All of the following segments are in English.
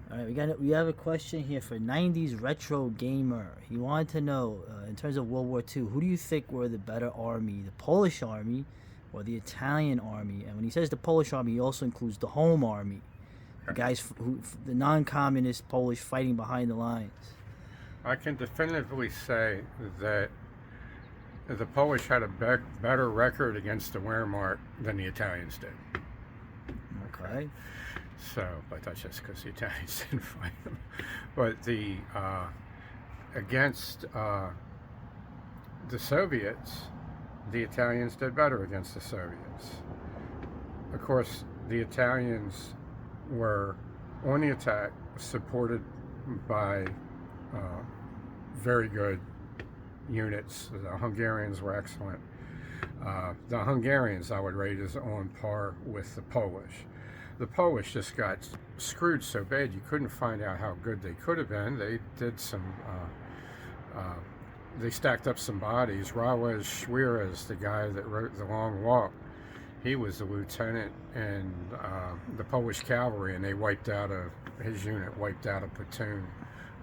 All right, we have a question here for 90s retro gamer. He wanted to know, in terms of World War II, who do you think were the better army, the Polish army or the Italian army? And when he says the Polish army, he also includes the home army, the guys the non-communist Polish fighting behind the lines. I can definitively say that the Polish had a better record against the Wehrmacht than the Italians did. Okay. So, but that's just because the Italians didn't fight them. But against the Soviets, the Italians did better against the Soviets. Of course, the Italians were on the attack, supported by very good units. The Hungarians were excellent. The Hungarians, I would rate, is on par with the Polish. The Polish just got screwed so bad you couldn't find out how good they could have been. They did some, they stacked up some bodies. Rawes Schwieres, the guy that wrote The Long Walk, he was the lieutenant in the Polish cavalry, and they his unit wiped out a platoon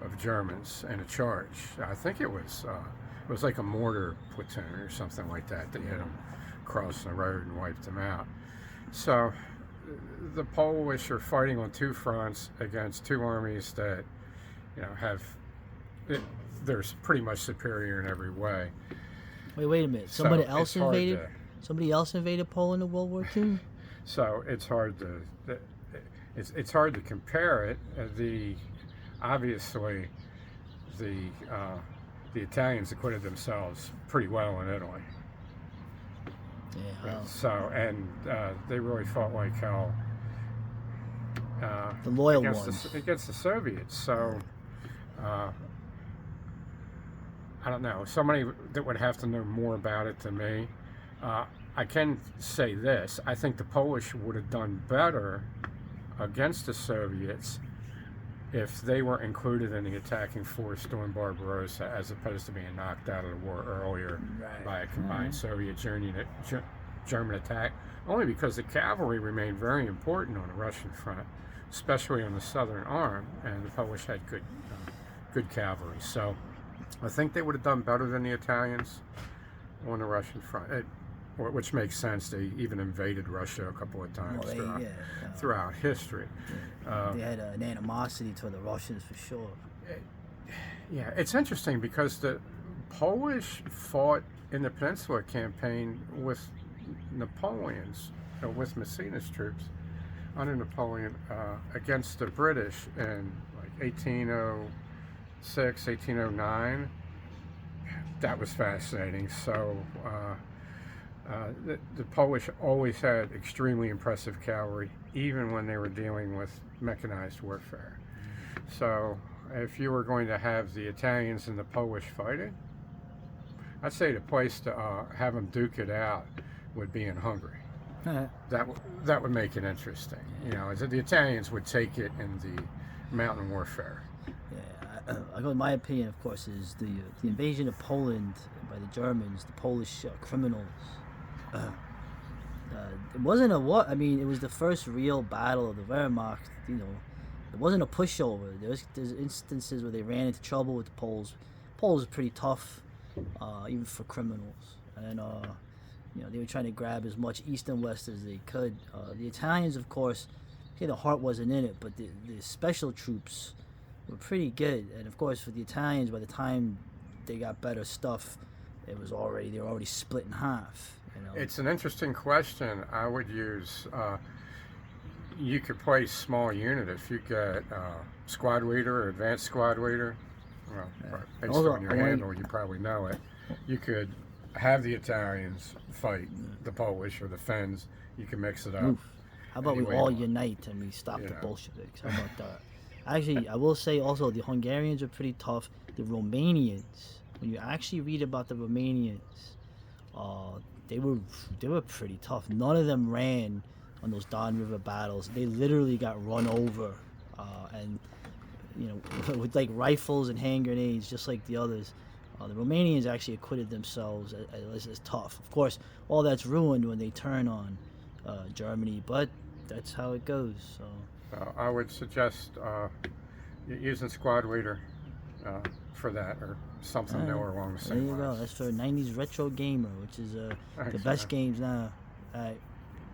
of Germans in a charge. I think it was like a mortar platoon or something like that. They hit them crossing the road and wiped them out. So the Polish are fighting on two fronts against two armies that, they're pretty much superior in every way. Wait a minute. Somebody else invaded Poland in World War II? So it's hard to compare it. Obviously the Italians acquitted themselves pretty well in Italy. Yeah. So, and they really fought like hell. The loyal ones against the Soviets. So, I don't know. Somebody that would have to know more about it than me. I can say this: I think the Polish would have done better against the Soviets if they were included in the attacking force during Barbarossa, as opposed to being knocked out of the war earlier by a combined Soviet-German attack, only because the cavalry remained very important on the Russian front, especially on the southern arm, and the Polish had good cavalry. So I think they would have done better than the Italians on the Russian front, which makes sense. They even invaded Russia a couple of times throughout history. They had an animosity toward the Russians for sure. Yeah, it's interesting because the Polish fought in the Peninsula Campaign with with Massena's troops under Napoleon against the British in like 1806, 1809. That was fascinating. So the Polish always had extremely impressive cavalry, even when they were dealing with mechanized warfare. So if you were going to have the Italians and the Polish fighting, I'd say the place to have them duke it out would be in Hungary. That would make it interesting. The Italians would take it in the mountain warfare. Yeah, my opinion, of course, is the invasion of Poland by the Germans, the Polish criminals. It wasn't a war. I mean, it was the first real battle of the Wehrmacht. It wasn't a pushover. There's instances where they ran into trouble with the Poles. Poles are pretty tough, even for criminals, and they were trying to grab as much east and west as they could. The Italians, of course, the heart wasn't in it, but the special troops were pretty good. And of course, for the Italians, by the time they got better stuff, they were already split in half. It's an interesting question. I would use, you could play small unit if you got squad leader or advanced squad leader. Well, based on your handle, you probably know it. You could have the Italians fight the Polish or the Finns. You can mix it up. Oof. How about we all unite and we stop the Bolsheviks? How about that? Actually, I will say also the Hungarians are pretty tough. The Romanians, when you actually read about the Romanians, they were pretty tough. None of them ran on those Don River battles. They literally got run over, and with like rifles and hand grenades, just like the others. The Romanians actually acquitted themselves as tough. Of course, all that's ruined when they turn on Germany, but that's how it goes. So I would suggest using Squad Leader for that, or something Alright, more along the there same you go. lines. That's for 90s Retro Gamer, which is Thanks, the best man. games now. Alright.